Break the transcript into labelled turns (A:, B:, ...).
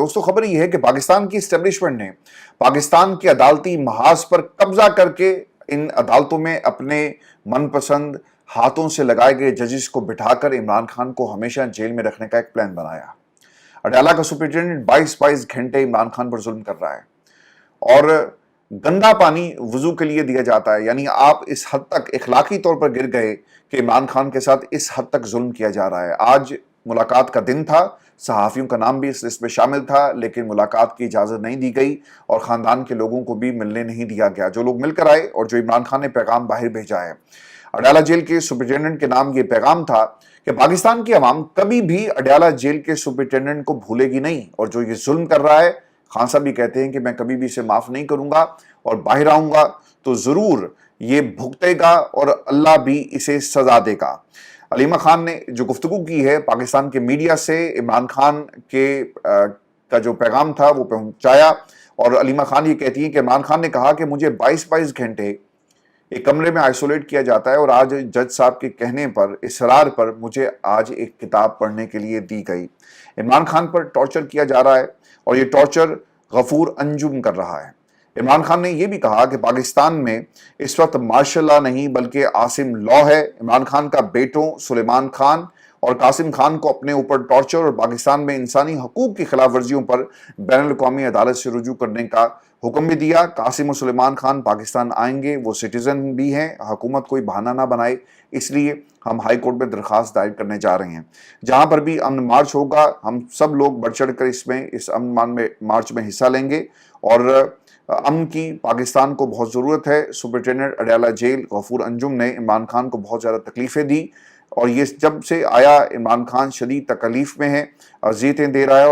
A: दोस्तों खबर ये है कि पाकिस्तान की इस्टेब्लिशमेंट ने पाकिस्तान के अदालती महाज पर कब्जा करके इन अदालतों में अपने मनपसंद हाथों से लगाए गए जजेस को बिठाकर इमरान खान को हमेशा जेल में रखने का एक प्लान बनाया। अडाला का सुपरिटेंडेंट 22-22 घंटे इमरान खान पर जुल्म कर रहा है और गंदा पानी वजू के लिए दिया जाता है। यानी आप इस हद तक इखलाकी तौर पर गिर गए कि इमरान खान के साथ इस हद तक जुल्म किया जा रहा है। आज मुलाकात का दिन था, सहाफ़ियों का नाम भी इस लिस्ट में शामिल था, लेकिन मुलाकात की इजाज़त नहीं दी गई और ख़ानदान के लोगों को भी मिलने नहीं दिया गया। जो लोग मिलकर आए और जो इमरान खान ने पैगाम बाहर भेजा है, अडाला जेल के सुपरिटेंडेंट के नाम ये पैगाम था कि पाकिस्तान की आवाम कभी भी अडाला जेल के सुपरिटेंडेंट को भूलेगी नहीं और जो ये जुल्म कर रहा है, खान साहब भी कहते हैं कि मैं कभी भी इसे माफ़ नहीं करूँगा और बाहर आऊँगा तो ज़रूर ये भुगतेगा और अल्लाह भी इसे सज़ा देगा। अलीमा खान ने जो गुफ्तगू की है पाकिस्तान के मीडिया से, इमरान खान के का जो पैगाम था वो पहुंचाया और अलीमा खान ये कहती है कि इमरान खान ने कहा कि मुझे 22-22 घंटे एक कमरे में आइसोलेट किया जाता है और आज जज साहब के कहने पर, इसरार पर मुझे आज एक किताब पढ़ने के लिए दी गई। इमरान खान पर टॉर्चर किया जा रहा है और ये टॉर्चर गफूर अंजुम कर रहा है। इमरान खान ने यह भी कहा कि पाकिस्तान में इस वक्त मार्शल लॉ नहीं बल्कि आसिम लॉ है। इमरान खान का बेटों सुलेमान खान और कासिम खान को अपने ऊपर टॉर्चर और पाकिस्तान में इंसानी हकूक की खिलाफ वर्जियों पर बैनुल अक़वामी अदालत से रुजू करने का हुक्म भी दिया। कासिम और सुलेमान खान पाकिस्तान आएंगे, वो सिटीजन भी हैं, हुकूमत कोई बहाना ना बनाए, इसलिए हम हाई कोर्ट में दरख्वास्त दायर करने जा रहे हैं। जहां पर भी अमन मार्च होगा हम सब लोग बढ़ चढ़ कर इस अमन मार्च में हिस्सा लेंगे और अमन की पाकिस्तान को बहुत ज़रूरत है। सुपरिटेंडेंट अडाला जेल गफूर अंजुम ने इमरान खान को बहुत ज़्यादा तकलीफ़ें दी और ये जब से आया इमरान खान शदीद तकलीफ़ में है, अज़ियतें दे रहा है।